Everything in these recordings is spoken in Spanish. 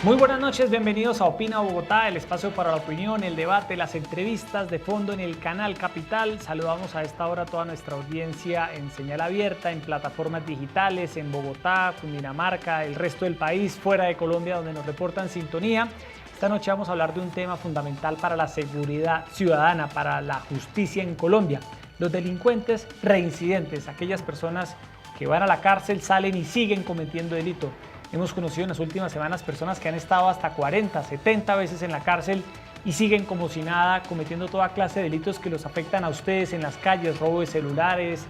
Muy buenas noches, bienvenidos a Opina Bogotá, el espacio para la opinión, el debate, las entrevistas de fondo en el canal Capital. Saludamos a esta hora a toda nuestra audiencia en señal abierta, en plataformas digitales, en Bogotá, Cundinamarca, el resto del país, fuera de Colombia, donde nos reportan sintonía. Esta noche vamos a hablar de un tema fundamental para la seguridad ciudadana, para la justicia en Colombia. Los delincuentes reincidentes, aquellas personas que van a la cárcel, salen y siguen cometiendo delito. Hemos conocido en las últimas semanas personas que han estado hasta 40, 70 veces en la cárcel y siguen como si nada, cometiendo toda clase de delitos que los afectan a ustedes en las calles, robo de celulares,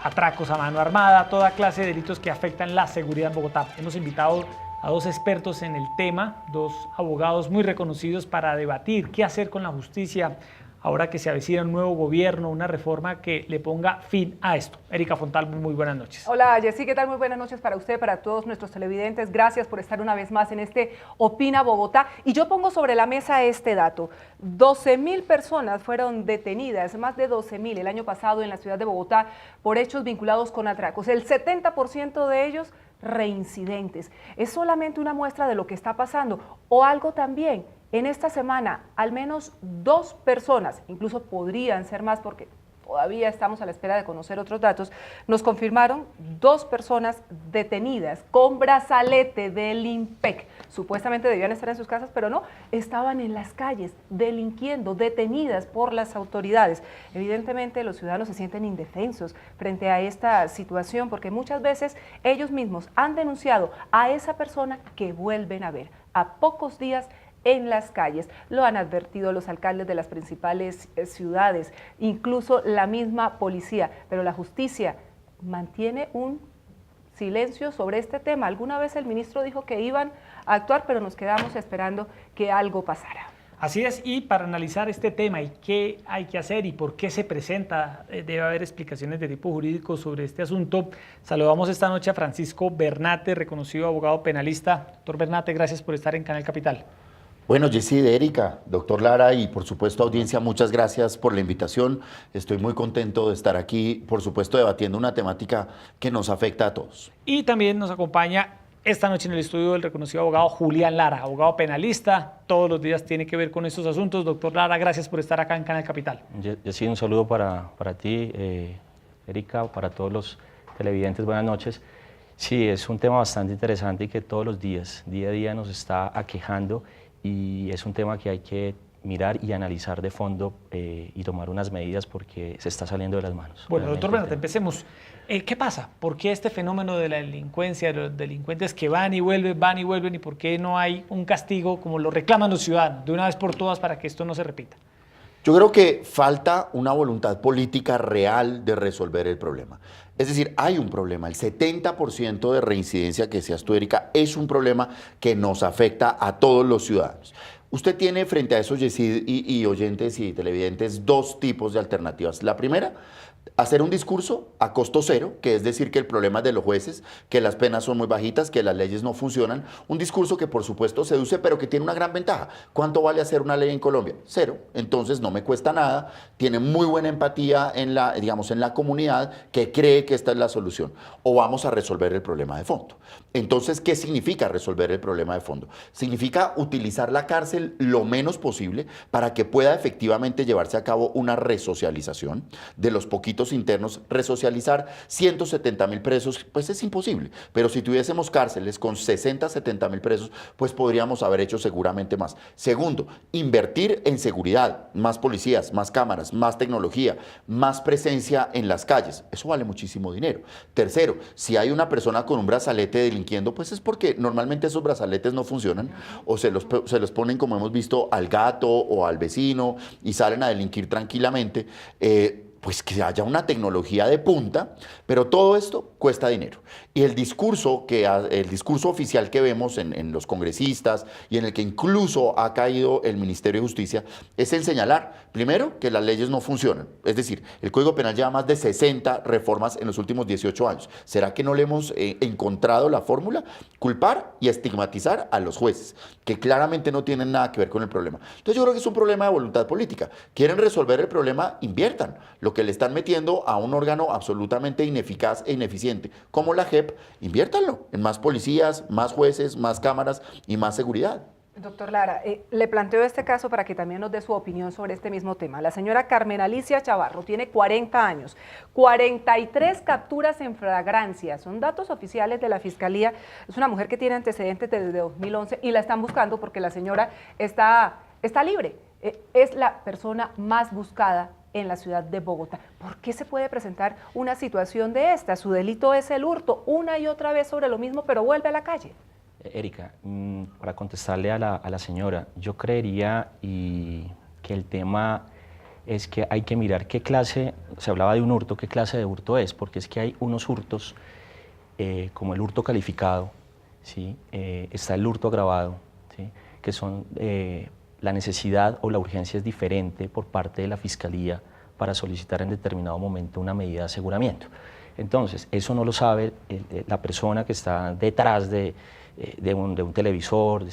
atracos a mano armada, toda clase de delitos que afectan la seguridad en Bogotá. Hemos invitado a dos expertos en el tema, dos abogados muy reconocidos para debatir qué hacer con la justicia ahora que se avecina un nuevo gobierno, una reforma que le ponga fin a esto. Erika Fontalvo, muy buenas noches. Hola, Jessy, ¿qué tal? Muy buenas noches para usted, para todos nuestros televidentes. Gracias por estar una vez más en este Opina Bogotá. Y yo pongo sobre la mesa este dato. 12.000 personas fueron detenidas, más de 12.000 el año pasado en la ciudad de Bogotá por hechos vinculados con atracos. El 70% de ellos reincidentes. Es solamente una muestra de lo que está pasando. O algo también. En esta semana, al menos 2 personas, incluso podrían ser más porque todavía estamos a la espera de conocer otros datos, nos confirmaron 2 personas detenidas con brazalete del INPEC. Supuestamente debían estar en sus casas, pero no, estaban en las calles delinquiendo, detenidas por las autoridades. Evidentemente los ciudadanos se sienten indefensos frente a esta situación porque muchas veces ellos mismos han denunciado a esa persona que vuelven a ver a pocos días en las calles. Lo han advertido los alcaldes de las principales ciudades, incluso la misma policía, pero la justicia mantiene un silencio sobre este tema. Alguna vez el ministro dijo que iban a actuar, pero nos quedamos esperando que algo pasara. Así es, y para analizar este tema y qué hay que hacer y por qué se presenta, debe haber explicaciones de tipo jurídico sobre este asunto. Saludamos esta noche a Francisco Bernate, reconocido abogado penalista. Doctor Bernate, gracias por estar en Canal Capital. Bueno, Jessy, de Erika, doctor Lara y por supuesto audiencia, muchas gracias por la invitación. Estoy muy contento de estar aquí, por supuesto, debatiendo una temática que nos afecta a todos. Y también nos acompaña esta noche en el estudio el reconocido abogado Julián Lara, abogado penalista, todos los días tiene que ver con estos asuntos. Doctor Lara, gracias por estar acá en Canal Capital. Jessy, un saludo para ti, Erika, para todos los televidentes, buenas noches. Sí, es un tema bastante interesante y que todos los días, día a día nos está aquejando. Y es un tema que hay que mirar y analizar de fondo y tomar unas medidas porque se está saliendo de las manos. Bueno, doctor Bernat, empecemos. ¿Qué pasa? ¿Por qué este fenómeno de la delincuencia, de los delincuentes que van y vuelven, y por qué no hay un castigo como lo reclaman los ciudadanos de una vez por todas para que esto no se repita? Yo creo que falta una voluntad política real de resolver el problema. Es decir, hay un problema. El 70% de reincidencia que decías tú, Erika, es un problema que nos afecta a todos los ciudadanos. Usted tiene frente a esos, Jessy, y oyentes y televidentes, 2 tipos de alternativas. La primera, hacer un discurso a costo cero, que es decir que el problema es de los jueces, que las penas son muy bajitas, que las leyes no funcionan. Un discurso que por supuesto seduce, pero que tiene una gran ventaja. ¿Cuánto vale hacer una ley en Colombia? 0. Entonces no me cuesta nada. Tiene muy buena empatía en la, digamos, en la comunidad que cree que esta es la solución. O vamos a resolver el problema de fondo. Entonces, ¿qué significa resolver el problema de fondo? Significa utilizar la cárcel lo menos posible para que pueda efectivamente llevarse a cabo una resocialización de los poquitos internos. Resocializar 170.000 presos, pues es imposible, pero si tuviésemos cárceles con 60, 70.000 presos, pues podríamos haber hecho seguramente más. Segundo, invertir en seguridad, más policías, más cámaras, más tecnología, más presencia en las calles, eso vale muchísimo dinero. Tercero, si hay una persona con un brazalete delinquiendo, pues es porque normalmente esos brazaletes no funcionan o se los ponen, como hemos visto, al gato o al vecino y salen a delinquir tranquilamente. Pues que haya una tecnología de punta, pero todo esto cuesta dinero. Y el discurso oficial que vemos en los congresistas y en el que incluso ha caído el Ministerio de Justicia es el señalar, primero, que las leyes no funcionan. Es decir, el Código Penal lleva más de 60 reformas en los últimos 18 años. ¿Será que no le hemos encontrado la fórmula? Culpar y estigmatizar a los jueces, que claramente no tienen nada que ver con el problema. Entonces yo creo que es un problema de voluntad política. ¿Quieren resolver el problema? Inviertan. Lo lo que le están metiendo a un órgano absolutamente ineficaz e ineficiente, como la JEP, inviértanlo en más policías, más jueces, más cámaras y más seguridad. Doctor Lara, le planteo este caso para que también nos dé su opinión sobre este mismo tema. La señora Carmen Alicia Chavarro tiene 40 años, 43 capturas en flagrancia, son datos oficiales de la Fiscalía. Es una mujer que tiene antecedentes desde 2011 y la están buscando porque la señora está libre. Es la persona más buscada en la ciudad de Bogotá. ¿Por qué se puede presentar una situación de esta? Su delito es el hurto, una y otra vez sobre lo mismo, pero vuelve a la calle. Erika, para contestarle a la señora, yo creería que el tema es que hay que mirar qué clase, se hablaba de un hurto, qué clase de hurto es, porque es que hay unos hurtos, como el hurto calificado, ¿sí? Está el hurto agravado, ¿sí? Que son, la necesidad o la urgencia es diferente por parte de la Fiscalía para solicitar en determinado momento una medida de aseguramiento. Entonces, eso no lo sabe la persona que está detrás de un televisor,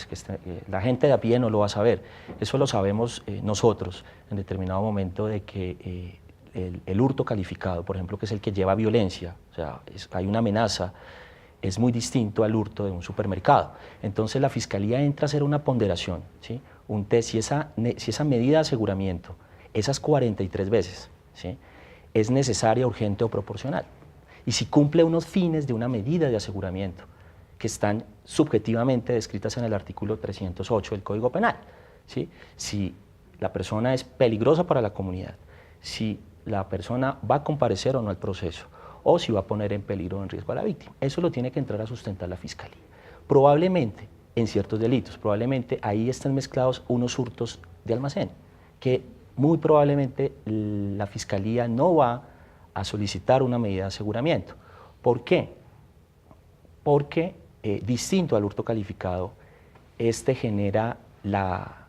la gente de a pie no lo va a saber. Eso lo sabemos nosotros en determinado momento de que el hurto calificado, por ejemplo, que es el que lleva violencia, o sea, hay una amenaza, es muy distinto al hurto de un supermercado. Entonces la Fiscalía entra a hacer una ponderación, ¿sí? Un test, si esa medida de aseguramiento, esas 43 veces, ¿sí? Es necesaria, urgente o proporcional. Y si cumple unos fines de una medida de aseguramiento que están subjetivamente descritas en el artículo 308 del Código Penal, ¿sí? Si la persona es peligrosa para la comunidad, si la persona va a comparecer o no al proceso, o si va a poner en peligro o en riesgo a la víctima. Eso lo tiene que entrar a sustentar la Fiscalía. Probablemente, en ciertos delitos, probablemente ahí están mezclados unos hurtos de almacén, que muy probablemente la Fiscalía no va a solicitar una medida de aseguramiento. ¿Por qué? Porque, distinto al hurto calificado, este genera la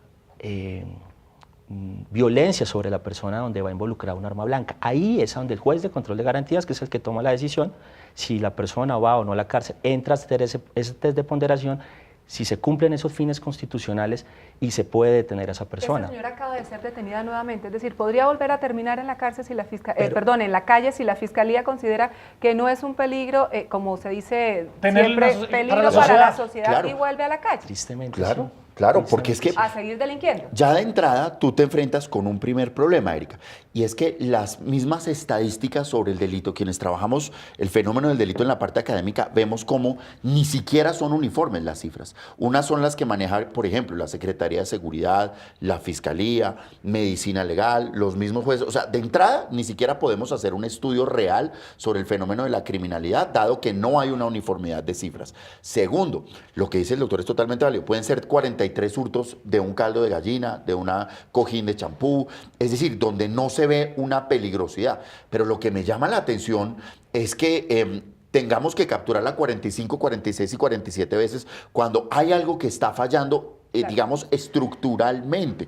violencia sobre la persona donde va a involucrar un arma blanca. Ahí es donde el juez de control de garantías, que es el que toma la decisión, si la persona va o no a la cárcel, entra a hacer ese test de ponderación, si se cumplen esos fines constitucionales y se puede detener a esa persona. Esta señora acaba de ser detenida nuevamente, es decir, podría volver a terminar en la cárcel si en la calle si la Fiscalía considera que no es un peligro, como se dice siempre, peligro para la sociedad, claro. Y vuelve a la calle. Tristemente, claro. sí. Claro, porque es que... A seguir delinquiendo. Ya de entrada tú te enfrentas con un primer problema, Erika, y es que las mismas estadísticas sobre el delito, quienes trabajamos el fenómeno del delito en la parte académica, vemos cómo ni siquiera son uniformes las cifras. Unas son las que maneja, por ejemplo, la Secretaría de Seguridad, la Fiscalía, Medicina Legal, los mismos jueces. O sea, de entrada ni siquiera podemos hacer un estudio real sobre el fenómeno de la criminalidad, dado que no hay una uniformidad de cifras. Segundo, lo que dice el doctor es totalmente válido. Pueden ser 43 hurtos de un caldo de gallina, de una cojín de champú, es decir, donde no se ve una peligrosidad. Pero lo que me llama la atención es que tengamos que capturarla 45, 46 y 47 veces cuando hay algo que está fallando, digamos, estructuralmente.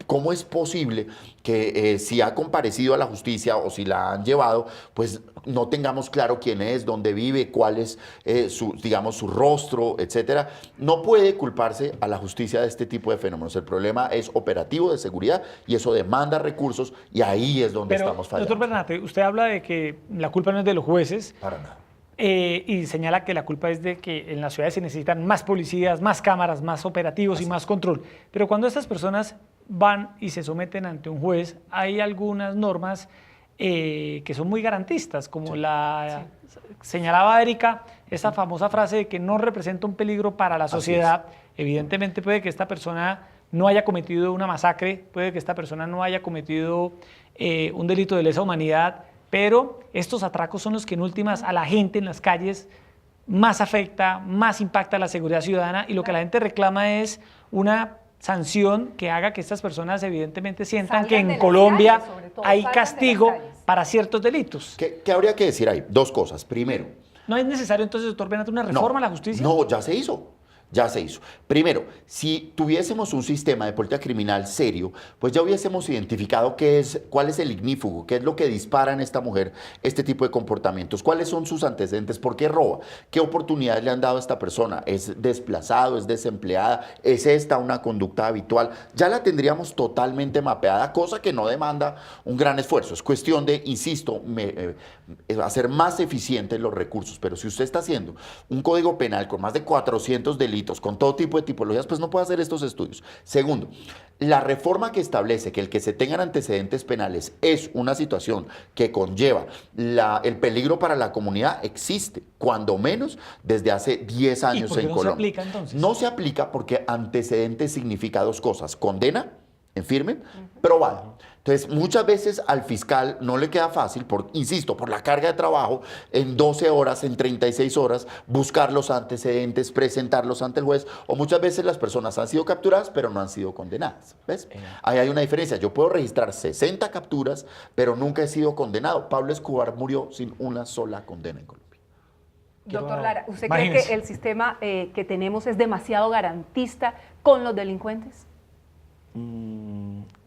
¿Cómo es posible que si ha comparecido a la justicia o si la han llevado, pues no tengamos claro quién es, dónde vive, cuál es su rostro, etcétera? No puede culparse a la justicia de este tipo de fenómenos. El problema es operativo de seguridad y eso demanda recursos y ahí es donde estamos fallando. Doctor Bernate, usted habla de que la culpa no es de los jueces. Para nada. Y señala que la culpa es de que en las ciudades se necesitan más policías, más cámaras, más operativos y más control. Pero cuando estas personas van y se someten ante un juez, hay algunas normas que son muy garantistas, como señalaba Erika, esa famosa frase de que no representa un peligro para la sociedad. Evidentemente puede que esta persona no haya cometido una masacre, puede que esta persona no haya cometido un delito de lesa humanidad, pero estos atracos son los que en últimas a la gente en las calles más afecta, más impacta la seguridad ciudadana y lo que la gente reclama es una sanción que haga que estas personas evidentemente sientan que en Colombia hay castigo para ciertos delitos. ¿Qué habría que decir ahí? Dos cosas. Primero, ¿No es necesario entonces, doctor Bernate, una reforma a la justicia? No, ya se hizo. Ya se hizo. Primero, si tuviésemos un sistema de política criminal serio, pues ya hubiésemos identificado cuál es el ignífugo, qué es lo que dispara en esta mujer este tipo de comportamientos, cuáles son sus antecedentes, por qué roba, qué oportunidades le han dado a esta persona, es desplazado, es desempleada, es esta una conducta habitual. Ya la tendríamos totalmente mapeada, cosa que no demanda un gran esfuerzo. Es cuestión de, insisto, hacer más eficientes los recursos. Pero si usted está haciendo un código penal con más de 400 delitos, con todo tipo de tipologías, pues no puede hacer estos estudios. Segundo, la reforma que establece que el que se tengan antecedentes penales es una situación que conlleva el peligro para la comunidad existe, cuando menos desde hace 10 años ¿Y por qué en no Colombia. se aplica entonces? No se aplica porque antecedentes significa dos cosas: condena en firme, probada. Entonces, muchas veces al fiscal no le queda fácil, insisto, por la carga de trabajo, en 12 horas, en 36 horas, buscar los antecedentes, presentarlos ante el juez, o muchas veces las personas han sido capturadas, pero no han sido condenadas. ¿Ves? Ahí hay una diferencia. Yo puedo registrar 60 capturas, pero nunca he sido condenado. Pablo Escobar murió sin una sola condena en Colombia. Doctor Lara, ¿usted cree que el sistema que tenemos es demasiado garantista con los delincuentes?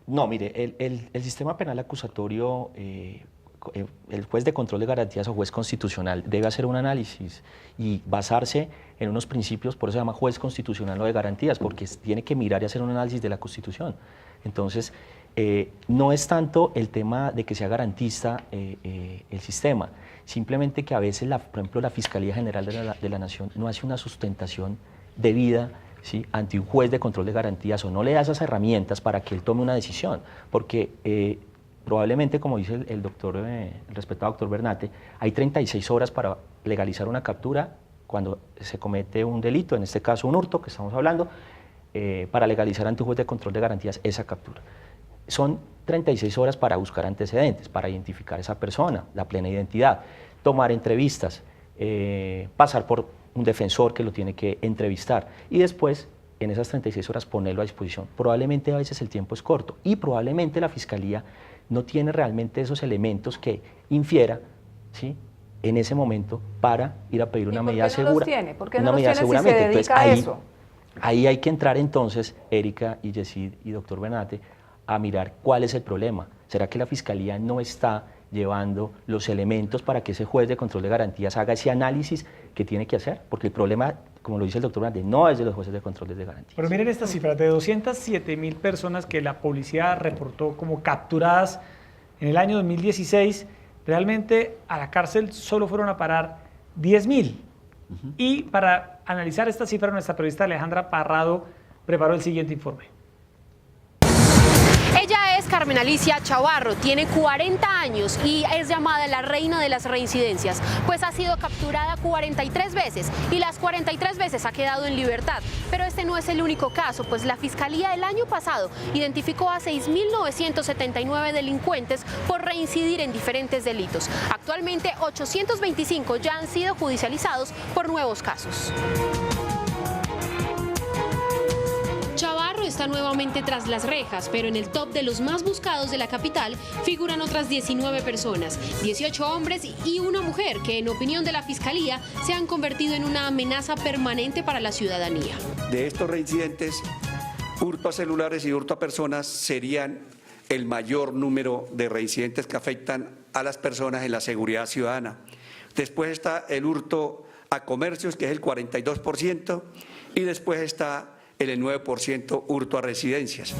No, mire, el sistema penal acusatorio, el juez de control de garantías o juez constitucional debe hacer un análisis y basarse en unos principios, por eso se llama juez constitucional o de garantías, porque tiene que mirar y hacer un análisis de la Constitución. Entonces, no es tanto el tema de que sea garantista el sistema, simplemente que a veces, por ejemplo, la Fiscalía General de la Nación no hace una sustentación debida, ¿sí?, ante un juez de control de garantías, o no le da esas herramientas para que él tome una decisión, porque probablemente, como dice el respetado doctor Bernate, hay 36 horas para legalizar una captura cuando se comete un delito, en este caso un hurto que estamos hablando, para legalizar ante un juez de control de garantías esa captura. Son 36 horas para buscar antecedentes, para identificar a esa persona, la plena identidad, tomar entrevistas, pasar por un defensor que lo tiene que entrevistar y después en esas 36 horas ponerlo a disposición. Probablemente a veces el tiempo es corto y probablemente la Fiscalía no tiene realmente esos elementos que infiera, ¿sí?, en ese momento para ir a pedir una medida segura. ¿Por qué no los tiene? ¿Por qué no los tiene si se dedica a eso? Ahí hay que entrar entonces, Erika y Yesid y doctor Bernate, a mirar cuál es el problema. ¿Será que la Fiscalía no está llevando los elementos para que ese juez de control de garantías haga ese análisis que tiene que hacer? Porque el problema, como lo dice el doctor Bernate, no es de los jueces de control de garantías. Pero miren esta cifra, de 207.000 personas que la policía reportó como capturadas en el año 2016, realmente a la cárcel solo fueron a parar 10.000. Y para analizar esta cifra, nuestra periodista Alejandra Parrado preparó el siguiente informe. Ella es Carmen Alicia Chavarro, tiene 40 años y es llamada la reina de las reincidencias, pues ha sido capturada 43 veces y las 43 veces ha quedado en libertad. Pero este no es el único caso, pues la Fiscalía el año pasado identificó a 6.979 delincuentes por reincidir en diferentes delitos. Actualmente 825 ya han sido judicializados por nuevos casos. Chavarro está nuevamente tras las rejas, pero en el top de los más buscados de la capital figuran otras 19 personas, 18 hombres y una mujer que, en opinión de la Fiscalía, se han convertido en una amenaza permanente para la ciudadanía. De estos reincidentes, hurto a celulares y hurto a personas serían el mayor número de reincidentes que afectan a las personas en la seguridad ciudadana. Después está el hurto a comercios, que es el 42%, y después está el 9% hurto a residencias.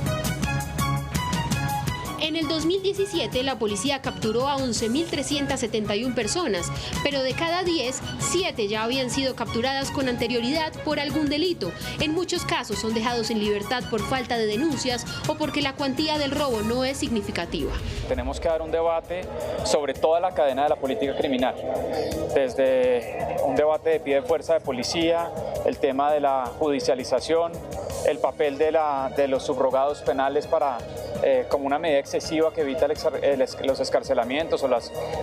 En el 2017 la policía capturó a 11.371 personas, pero de cada 10, 7 ya habían sido capturadas con anterioridad por algún delito. En muchos casos son dejados en libertad por falta de denuncias o porque la cuantía del robo no es significativa. Tenemos que dar un debate sobre toda la cadena de la política criminal, desde un debate de pie de fuerza de policía, el tema de la judicialización, el papel de los subrogados penales para como una medida excesiva que evita los escarcelamientos o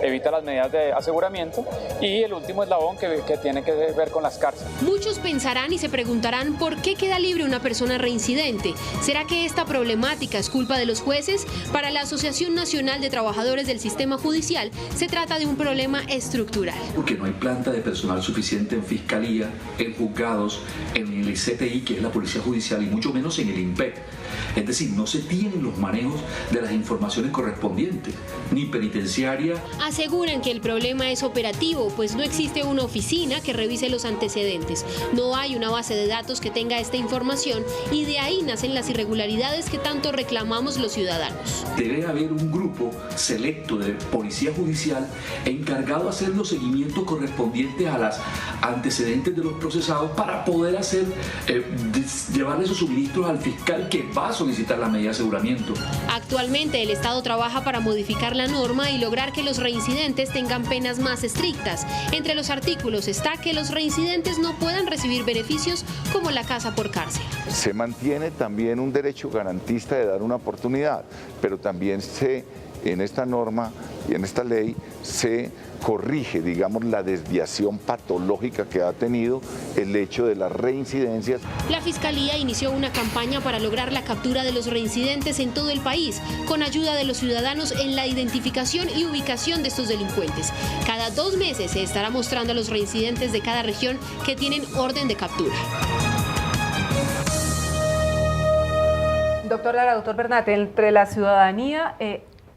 evita las medidas de aseguramiento, y el último eslabón que tiene que ver con las cárceles. Muchos pensarán y se preguntarán por qué queda libre una persona reincidente. ¿Será que esta problemática es culpa de los jueces? Para la Asociación Nacional de Trabajadores del Sistema Judicial se trata de un problema estructural. Porque no hay planta de personal suficiente en fiscalía, en juzgados, en el CTI, que es la Policía Judicial, y mucho menos en el INPEC. Es decir, no se tienen los manejos de las informaciones correspondientes, ni penitenciaria. Aseguran que el problema es operativo, pues no existe una oficina que revise los antecedentes. No hay una base de datos que tenga esta información y de ahí nacen las irregularidades que tanto reclamamos los ciudadanos. Debe haber un grupo selecto de Policía Judicial encargado de hacer los seguimientos correspondientes a los antecedentes de los procesados para poder llevarle esos suministros al fiscal que va a solicitar la medida de aseguramiento. Actualmente el Estado trabaja para modificar la norma y lograr que los reincidentes tengan penas más estrictas. Entre los artículos está que los reincidentes no puedan recibir beneficios como la casa por cárcel. Se mantiene también un derecho garantista de dar una oportunidad, pero también en esta norma y en esta ley se corrige, digamos, la desviación patológica que ha tenido el hecho de las reincidencias. La Fiscalía inició una campaña para lograr la captura de los reincidentes en todo el país, con ayuda de los ciudadanos en la identificación y ubicación de estos delincuentes. Cada 2 meses se estará mostrando a los reincidentes de cada región que tienen orden de captura. Doctor Lara, doctor Bernat, entre la ciudadanía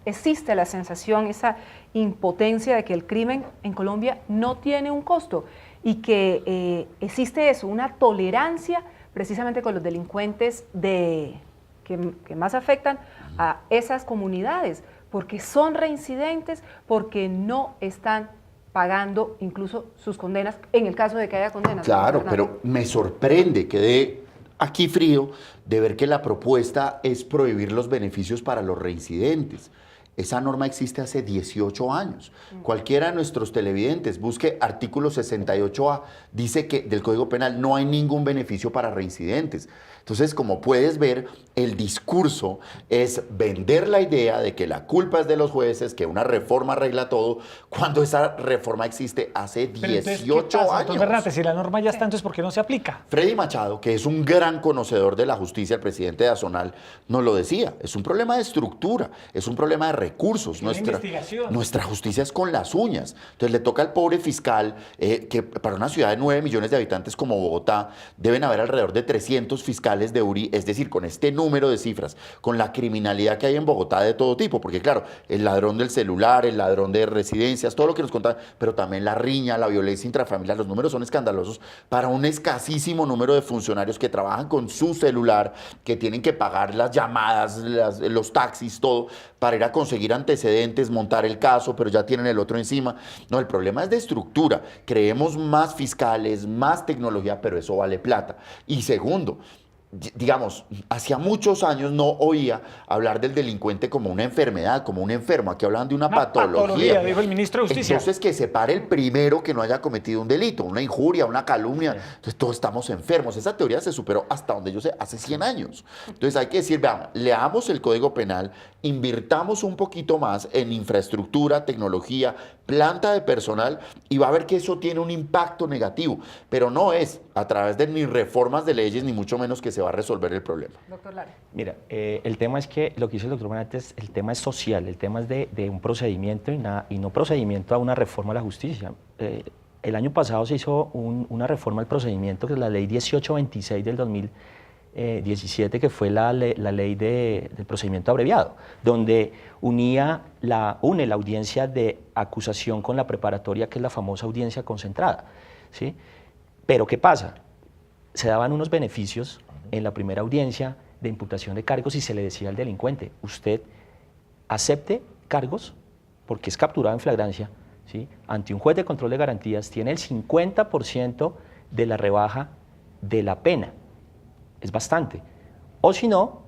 existe la sensación, esa impotencia de que el crimen en Colombia no tiene un costo y que existe eso, una tolerancia precisamente con los delincuentes que más afectan a esas comunidades, porque son reincidentes, porque no están pagando incluso sus condenas, en el caso de que haya condenas. Claro, pero me sorprende, quedé aquí frío de ver que la propuesta es prohibir los beneficios para los reincidentes. Esa norma existe hace 18 años. Cualquiera de nuestros televidentes busque artículo 68A, dice que del Código Penal no hay ningún beneficio para reincidentes. Entonces, como puedes ver, el discurso es vender la idea de que la culpa es de los jueces, que una reforma arregla todo, cuando esa reforma existe hace 18 años. Doctor Bernat, si la norma ya está, entonces ¿por qué no se aplica? Freddy Machado, que es un gran conocedor de la justicia, el presidente de Azonal, nos lo decía, es un problema de estructura, es un problema de recursos. Nuestra justicia es con las uñas. Entonces le toca al pobre fiscal, que para una ciudad de 9 millones de habitantes como Bogotá, deben haber alrededor de 300 fiscales de URI, es decir, con este número de cifras, con la criminalidad que hay en Bogotá de todo tipo, porque claro, el ladrón del celular, el ladrón de residencias, todo lo que nos contaban, pero también la riña, la violencia intrafamiliar, los números son escandalosos para un escasísimo número de funcionarios que trabajan con su celular, que tienen que pagar las llamadas, los taxis, todo, para ir a conseguir antecedentes, montar el caso, pero ya tienen el otro encima. No, el problema es de estructura. Creemos más fiscales, más tecnología, pero eso vale plata. Y segundo, digamos, hacía muchos años no oía hablar del delincuente como una enfermedad, como un enfermo. Aquí hablaban de una patología, dijo el ministro de Justicia. Entonces, que se pare el primero que no haya cometido un delito, una injuria, una calumnia. Entonces, todos estamos enfermos. Esa teoría se superó hasta donde yo sé, hace 100 años. Entonces, hay que decir, veamos, leamos el Código Penal, invirtamos un poquito más en infraestructura, tecnología, planta de personal, y va a ver que eso tiene un impacto negativo. Pero no es a través de ni reformas de leyes, ni mucho menos que se va a resolver el problema. Doctor Lara. Mira, el tema es que lo que dice el doctor Bernat, el tema es social, el tema es de un procedimiento y no procedimiento a una reforma a la justicia. El año pasado se hizo una reforma al procedimiento, que es la ley 1826 del 2017, que fue la ley del procedimiento abreviado, donde une la audiencia de acusación con la preparatoria, que es la famosa audiencia concentrada, ¿sí? Pero ¿qué pasa? Se daban unos beneficios en la primera audiencia de imputación de cargos y se le decía al delincuente, usted acepte cargos porque es capturado en flagrancia, ¿sí? Ante un juez de control de garantías tiene el 50% de la rebaja de la pena, es bastante. O si no,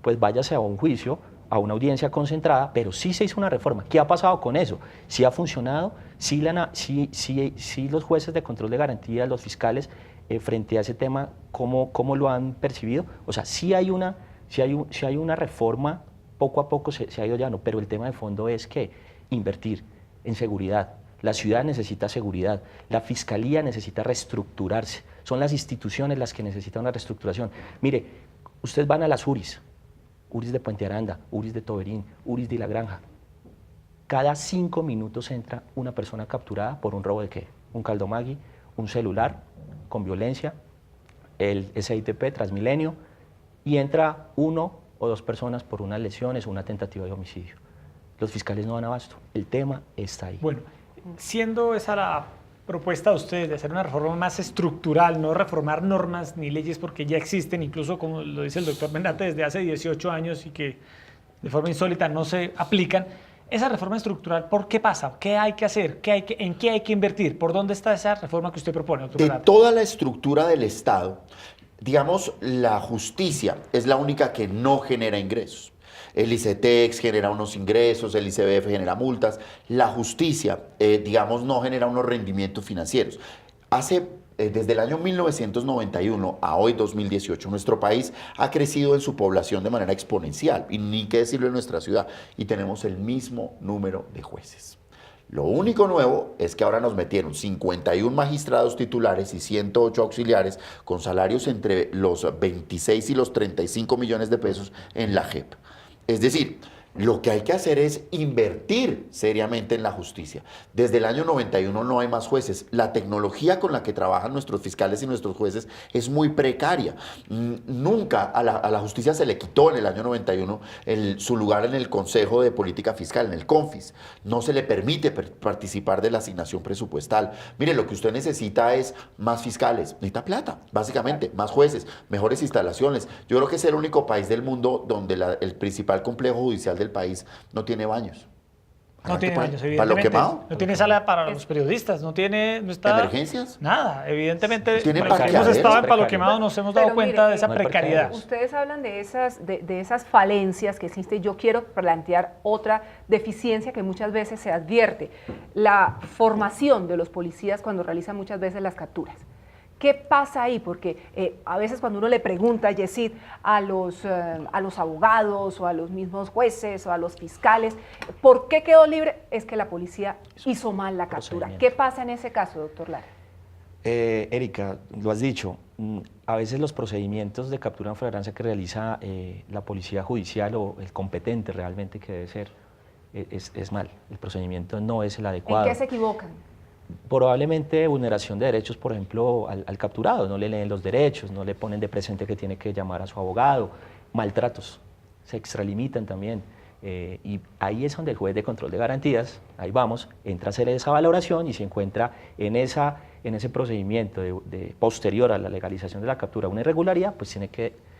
pues váyase a un juicio, a una audiencia concentrada, pero sí se hizo una reforma. ¿Qué ha pasado con eso? ¿Sí ha funcionado? ¿Sí los jueces de control de garantías, los fiscales, frente a ese tema, cómo lo han percibido? O sea, sí hay una reforma poco a poco se ha ido llevando, pero el tema de fondo es que invertir en seguridad. La ciudad necesita seguridad, la fiscalía necesita reestructurarse, son las instituciones las que necesitan una reestructuración. Mire, ustedes van a las URIs de Puente Aranda, URIs de Toberín, URIs de La Granja. Cada 5 minutos entra una persona capturada por un robo de ¿qué? Un caldomagui, un celular con violencia, el SITP, Transmilenio, y entra 1 o 2 personas por unas lesiones o una tentativa de homicidio. Los fiscales no dan abasto, el tema está ahí. Bueno, siendo esa la propuesta de ustedes de hacer una reforma más estructural, no reformar normas ni leyes porque ya existen, incluso como lo dice el doctor Benate, desde hace 18 años y que de forma insólita no se aplican, esa reforma estructural, ¿por qué pasa? ¿Qué hay que hacer? ¿En qué hay que invertir? ¿Por dónde está esa reforma que usted propone, doctor De Benate? toda la estructura del Estado, digamos, la justicia es la única que no genera ingresos. El ICETEX genera unos ingresos, el ICBF genera multas. La justicia, digamos, no genera unos rendimientos financieros. Desde el año 1991 a hoy 2018, nuestro país ha crecido en su población de manera exponencial, y ni qué decirlo en nuestra ciudad, y tenemos el mismo número de jueces. Lo único nuevo es que ahora nos metieron 51 magistrados titulares y 108 auxiliares con salarios entre los 26 y los 35 millones de pesos en la JEP. Es decir, lo que hay que hacer es invertir seriamente en la justicia. Desde el año 91 no hay más jueces. La tecnología con la que trabajan nuestros fiscales y nuestros jueces es muy precaria. Nunca a la justicia se le quitó en el año 91 su lugar en el Consejo de Política Fiscal, en el CONFIS. No se le permite participar de la asignación presupuestal. Mire, lo que usted necesita es más fiscales. Necesita plata, básicamente, más jueces, mejores instalaciones. Yo creo que es el único país del mundo donde el principal complejo judicial del país no tiene baños. No tiene baños, ¿Para lo evidentemente. quemado? No tiene sala para los periodistas, no está... ¿Emergencias? Nada, evidentemente. ¿Tiene Los que hemos parqueaderos? estado en Palo Quemado nos hemos dado Pero cuenta mire, de esa no hay precariedad. parqueaderos. Ustedes hablan de esas falencias que existen. Yo quiero plantear otra deficiencia que muchas veces se advierte. La formación de los policías cuando realizan muchas veces las capturas. ¿Qué pasa ahí? Porque a veces cuando uno le pregunta, Yesid, a los abogados o a los mismos jueces o a los fiscales, ¿por qué quedó libre? Es que la policía hizo mal la captura. ¿Qué pasa en ese caso, doctor Lara? Erika, lo has dicho, a veces los procedimientos de captura en flagrancia que realiza la policía judicial o el competente realmente que debe ser, es mal. El procedimiento no es el adecuado. ¿En qué se equivocan? Probablemente vulneración de derechos, por ejemplo, al capturado, no le leen los derechos, no le ponen de presente que tiene que llamar a su abogado, maltratos, se extralimitan también. Y ahí es donde el juez de control de garantías, ahí vamos, entra a hacer esa valoración y se encuentra en ese procedimiento posterior a la legalización de la captura una irregularidad, pues tiene que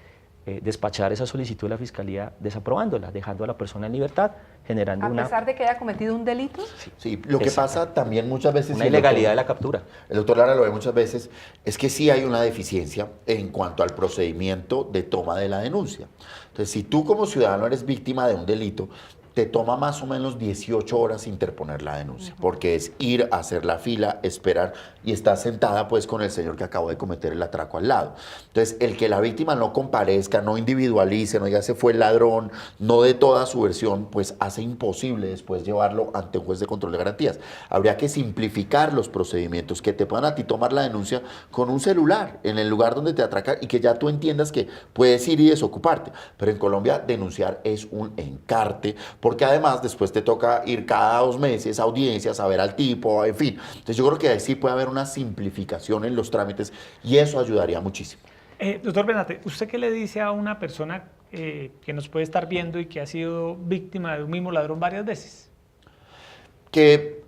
despachar esa solicitud de la Fiscalía desaprobándola, dejando a la persona en libertad, generando ¿A pesar de que haya cometido un delito? Sí, lo que pasa también muchas veces... una ilegalidad de la captura. El doctor Lara lo ve muchas veces, es que sí hay una deficiencia en cuanto al procedimiento de toma de la denuncia. Entonces, si tú como ciudadano eres víctima de un delito, te toma más o menos 18 horas interponer la denuncia, porque es ir a hacer la fila, esperar, y estás sentada pues con el señor que acabó de cometer el atraco al lado. Entonces, el que la víctima no comparezca, no individualice, no diga se fue el ladrón, no dé toda su versión, pues hace imposible después llevarlo ante un juez de control de garantías. Habría que simplificar los procedimientos, que te puedan a ti tomar la denuncia con un celular, en el lugar donde te atracan, y que ya tú entiendas que puedes ir y desocuparte. Pero en Colombia denunciar es un encarte, porque además después te toca ir cada 2 meses a audiencias, a ver al tipo, en fin. Entonces yo creo que ahí sí puede haber una simplificación en los trámites y eso ayudaría muchísimo. Doctor Benate, ¿usted qué le dice a una persona que nos puede estar viendo y que ha sido víctima de un mismo ladrón varias veces? Que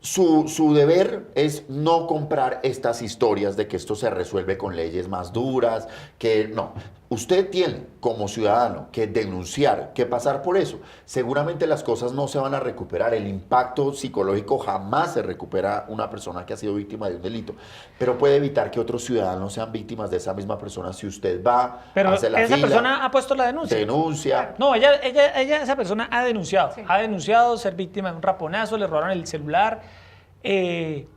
su deber es no comprar estas historias de que esto se resuelve con leyes más duras, que no. Usted tiene como ciudadano que denunciar, que pasar por eso. Seguramente las cosas no se van a recuperar, el impacto psicológico jamás se recupera una persona que ha sido víctima de un delito, pero puede evitar que otros ciudadanos sean víctimas de esa misma persona si usted va, hace la esa fila, persona ha puesto la denuncia. Denuncia. No, esa persona ha denunciado, ha denunciado ser víctima de un raponazo, le robaron el celular.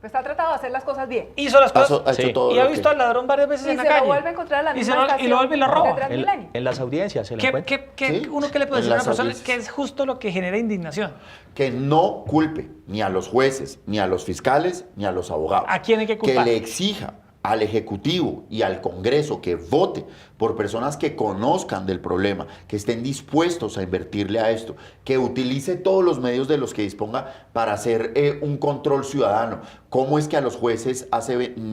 Pues ha tratado de hacer las cosas bien. hizo las cosas Ha hecho todo y ha lo visto que- al ladrón varias veces Y en la se calle. lo vuelve a encontrar a la Y misma se lo- y estación lo vuelve y lo de roba. Transmilenio. En las audiencias se lo ¿Qué, encuentra. Sí, uno qué le puede en decir a una las persona audiencias. que es justo lo que genera indignación? Que no culpe ni a los jueces, ni a los fiscales, ni a los abogados. ¿A quién hay que culpar? Que le exija al Ejecutivo y al Congreso que vote por personas que conozcan del problema, que estén dispuestos a invertirle a esto, que utilice todos los medios de los que disponga para hacer un control ciudadano. ¿Cómo es que a los jueces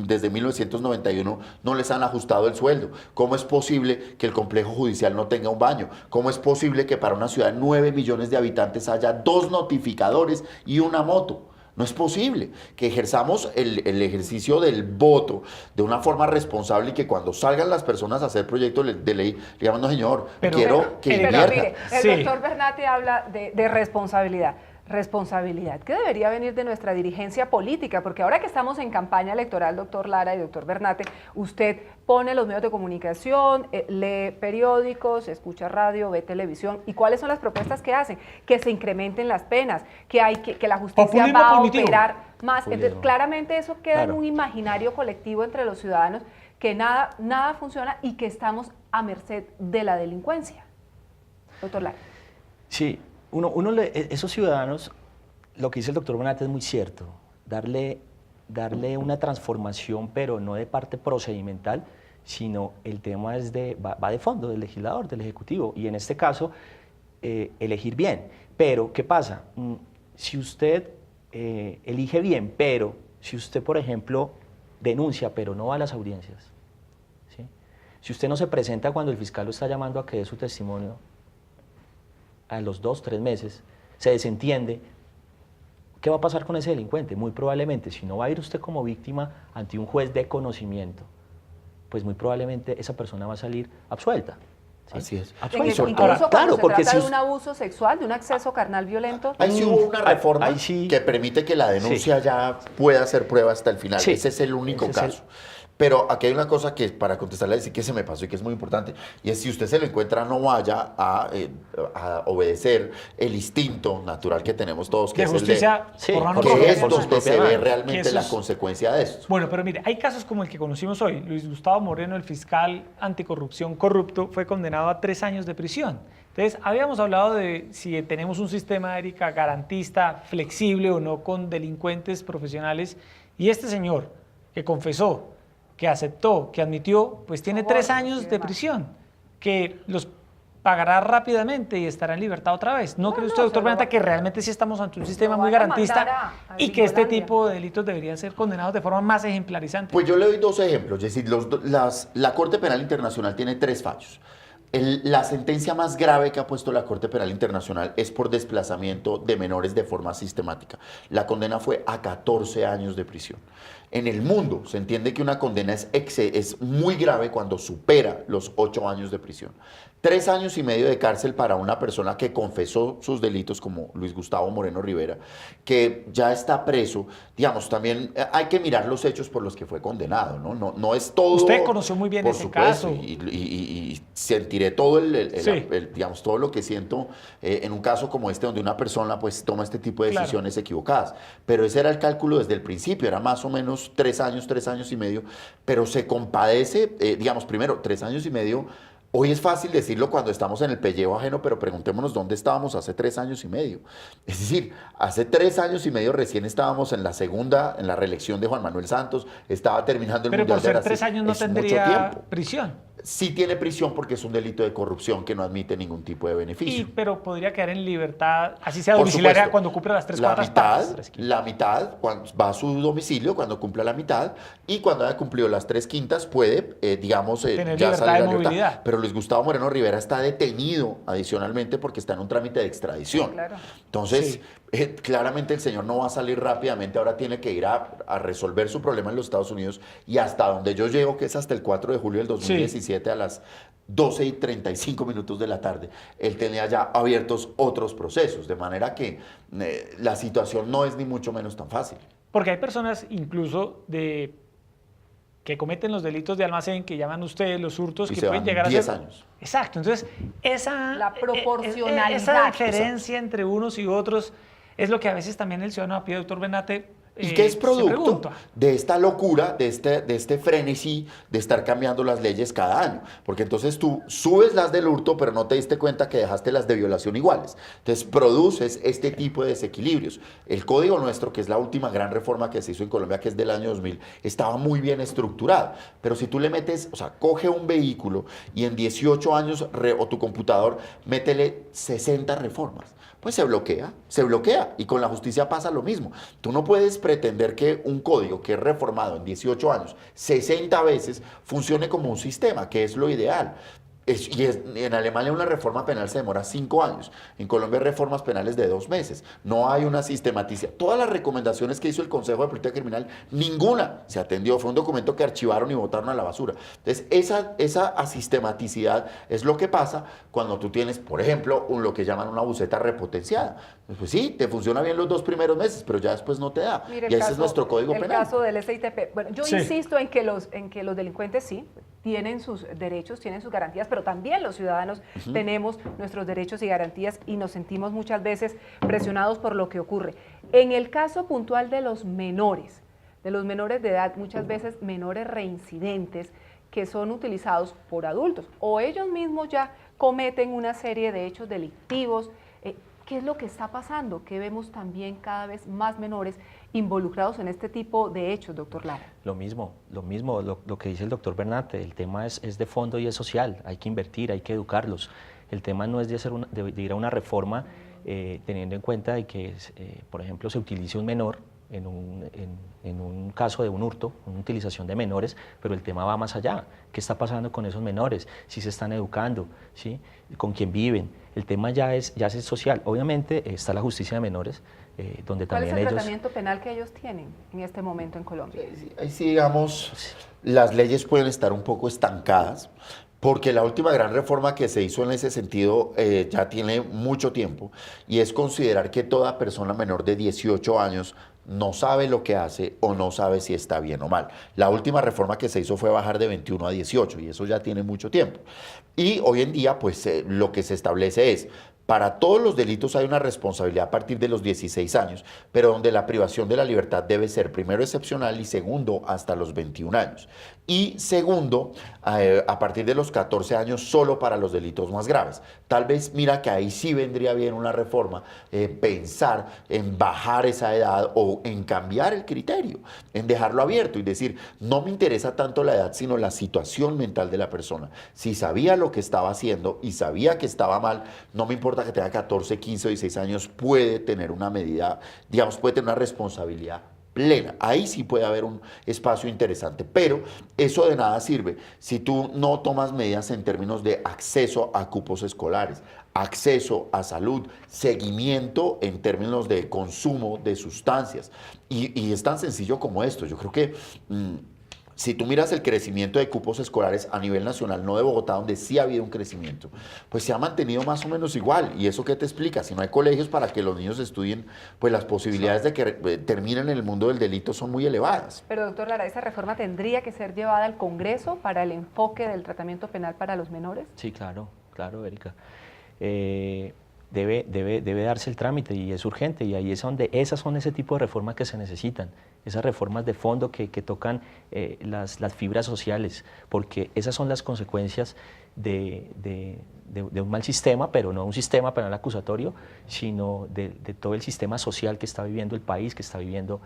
desde 1991 no les han ajustado el sueldo? ¿Cómo es posible que el complejo judicial no tenga un baño? ¿Cómo es posible que para una ciudad de 9 millones de habitantes haya 2 notificadores y una moto? No es posible que ejerzamos el ejercicio del voto de una forma responsable y que cuando salgan las personas a hacer proyectos de ley, digamos, no señor, quiero que Pero invierta. mire, el Sí. doctor Bernate habla de responsabilidad. Responsabilidad que debería venir de nuestra dirigencia política, porque ahora que estamos en campaña electoral, doctor Lara y doctor Bernate, usted pone los medios de comunicación, lee periódicos, escucha radio, ve televisión. ¿Y cuáles son las propuestas que hacen? Que se incrementen las penas, que la justicia Populismo va a punitivo. operar más. Entonces, Populismo. claramente eso queda Claro. en un imaginario colectivo entre los ciudadanos, que nada funciona y que estamos a merced de la delincuencia. Doctor Lara. Sí, esos ciudadanos, lo que dice el doctor Bernate es muy cierto, darle una transformación, pero no de parte procedimental, sino el tema va de fondo, del legislador, del ejecutivo, y en este caso, elegir bien. Pero, ¿qué pasa? Si usted elige bien, pero si usted, por ejemplo, denuncia, pero no va a las audiencias, ¿sí? Si usted no se presenta cuando el fiscal lo está llamando a que dé su testimonio, a los 2, 3 meses, se desentiende, ¿qué va a pasar con ese delincuente? Muy probablemente, si no va a ir usted como víctima ante un juez de conocimiento, pues muy probablemente esa persona va a salir absuelta. ¿sí? Así es. Incluso Ahora, cuando se porque trata si de un abuso sexual, de un acceso carnal violento. Ahí sí hubo una reforma ahí sí. que permite que la denuncia ya pueda ser prueba hasta el final. Sí. Ese es el único Ese es caso. Pero aquí hay una cosa que para contestarle decir que se me pasó y que es muy importante, y es si usted se lo encuentra, no vaya a obedecer el instinto natural que tenemos todos, que De es justicia Sí, por mano porque el de, propia. que es por su donde se propia ve mano. realmente Que eso la es- consecuencia de esto. Bueno, pero mire, hay casos como el que conocimos hoy. Luis Gustavo Moreno, el fiscal anticorrupción corrupto, fue condenado a 3 años de prisión. Entonces, habíamos hablado de si tenemos un sistema, Erika, garantista, flexible o no con delincuentes profesionales. Y este señor que confesó, que aceptó, que admitió, pues tiene 3 años de prisión, que los pagará rápidamente y estará en libertad otra vez. ¿No cree usted, doctor Bernata, que realmente sí estamos ante un sistema lo muy van a mandar garantista a y que este Gringolandia? tipo de delitos deberían ser condenados de forma más ejemplarizante? Pues yo le doy 2 ejemplos. Es decir, la Corte Penal Internacional tiene 3 fallos. La sentencia más grave que ha puesto la Corte Penal Internacional es por desplazamiento de menores de forma sistemática. La condena fue a 14 años de prisión. En el mundo se entiende que una condena es muy grave cuando supera los 8 años de prisión. 3 años y medio de cárcel para una persona que confesó sus delitos, como Luis Gustavo Moreno Rivera, que ya está preso. Digamos, también hay que mirar los hechos por los que fue condenado, ¿no? No es todo. Usted conoció muy bien por ese supuesto, caso. Y sentiré todo Sí. digamos, todo lo que siento en un caso como este, donde una persona pues toma este tipo de Claro. decisiones equivocadas. Pero ese era el cálculo desde el principio, era más o menos 3 años y medio, pero se compadece, digamos, primero, 3 años y medio. Hoy es fácil decirlo cuando estamos en el pellejo ajeno, pero preguntémonos dónde estábamos hace 3 años y medio. Es decir, hace 3 años y medio recién estábamos en la reelección de Juan Manuel Santos, estaba terminando el Pero Mundial por ser de 3 Brasil. años no Es mucho tendría tiempo. prisión. Sí tiene prisión porque es un delito de corrupción que no admite ningún tipo de beneficio. Pero podría quedar en libertad, así sea Por domiciliaria, supuesto. cuando cumpla las 3 La cuartas mitad, partes. la mitad cuando va a su domicilio, cuando cumpla la mitad, y cuando haya cumplido las 3/5 puede, digamos, Tener ya libertad salir de a libertad. movilidad. Pero Luis Gustavo Moreno Rivera está detenido adicionalmente porque está en un trámite de extradición. Sí, claro. Entonces, Sí. claramente el señor no va a salir rápidamente, ahora tiene que ir a resolver su problema en los Estados Unidos, y hasta donde yo llego, que es hasta el 4 de julio del 2017 a las 12:35 de la tarde, él tenía ya abiertos otros procesos, de manera que la situación no es ni mucho menos tan fácil. Porque hay personas incluso que cometen los delitos de almacén, que llaman ustedes los hurtos, Y que se pueden van llegar a 10 ser... años. Exacto. Entonces, La proporcionalidad. esa diferencia entre unos y otros es lo que a veces también el ciudadano a pie, doctor Bernate, Y que es se producto pregunta. de esta locura, de este frenesí de estar cambiando las leyes cada año. Porque entonces tú subes las del hurto, pero no te diste cuenta que dejaste las de violación iguales. Entonces produces este tipo de desequilibrios. El código nuestro, que es la última gran reforma que se hizo en Colombia, que es del año 2000, estaba muy bien estructurado. Pero si tú le metes, o sea, coge un vehículo y en 18 años, o tu computador, métele 60 reformas. Pues se bloquea y con la justicia pasa lo mismo. Tú no puedes pretender que un código que es reformado en 18 años, 60 veces, funcione como un sistema, que es lo ideal. En Alemania una reforma penal se demora 5 años, en Colombia hay reformas penales de 2 meses, no hay una sistematización. Todas las recomendaciones que hizo el Consejo de Política Criminal, ninguna se atendió, fue un documento que archivaron y botaron a la basura. Entonces esa asistematicidad es lo que pasa cuando tú tienes, por ejemplo, lo que llaman una buceta repotenciada. Pues sí, te funciona bien los 2 primeros meses, pero ya después no te da. Mire, y ese es nuestro código penal. El caso del SITP. Bueno, yo insisto en que los delincuentes sí tienen sus derechos, tienen sus garantías, pero también los ciudadanos tenemos nuestros derechos y garantías y nos sentimos muchas veces presionados por lo que ocurre. En el caso puntual de los menores de edad, muchas veces menores reincidentes que son utilizados por adultos o ellos mismos ya cometen una serie de hechos delictivos. ¿Qué es lo que está pasando? Que vemos también cada vez más menores involucrados en este tipo de hechos, doctor Lara. Lo mismo, lo que dice el doctor Bernate, el tema es de fondo y es social, hay que invertir, hay que educarlos. El tema no es de ir a una reforma teniendo en cuenta de que, por ejemplo, se utilice un menor en un caso de un hurto, una utilización de menores, pero el tema va más allá. ¿Qué está pasando con esos menores? Si se están educando, ¿sí? ¿Con quién viven? El tema ya es social. Obviamente está la justicia de menores, donde también ¿Cuál es el ellos... tratamiento penal que ellos tienen en este momento en Colombia? Ahí sí, digamos, las leyes pueden estar un poco estancadas, porque la última gran reforma que se hizo en ese sentido ya tiene mucho tiempo, y es considerar que toda persona menor de 18 años no sabe lo que hace o no sabe si está bien o mal. La última reforma que se hizo fue bajar de 21 a 18 y eso ya tiene mucho tiempo. Y hoy en día, pues lo que se establece es, para todos los delitos hay una responsabilidad a partir de los 16 años, pero donde la privación de la libertad debe ser primero excepcional y segundo hasta los 21 años. Y segundo, a partir de los 14 años solo para los delitos más graves. Tal vez, mira que ahí sí vendría bien una reforma, pensar en bajar esa edad o en cambiar el criterio, en dejarlo abierto y decir, no me interesa tanto la edad, sino la situación mental de la persona. Si sabía lo que estaba haciendo y sabía que estaba mal, no me importa que tenga 14, 15 o 16 años, puede tener una medida, digamos, puede tener una responsabilidad plena. Ahí sí puede haber un espacio interesante, pero eso de nada sirve si tú no tomas medidas en términos de acceso a cupos escolares, acceso a salud, seguimiento en términos de consumo de sustancias. Y es tan sencillo como esto. Yo creo que... si tú miras el crecimiento de cupos escolares a nivel nacional, no de Bogotá, donde sí ha habido un crecimiento, pues se ha mantenido más o menos igual. ¿Y eso qué te explica? Si no hay colegios para que los niños estudien, pues las posibilidades de que terminen en el mundo del delito son muy elevadas. Pero, doctor Lara, ¿esa reforma tendría que ser llevada al Congreso para el enfoque del tratamiento penal para los menores? Sí, claro, Erika. Debe darse el trámite y es urgente, y ahí es donde esas son ese tipo de reformas que se necesitan, esas reformas de fondo que tocan las fibras sociales, porque esas son las consecuencias de un mal sistema, pero no un sistema penal acusatorio, sino de todo el sistema social que está viviendo el país, que está viviendo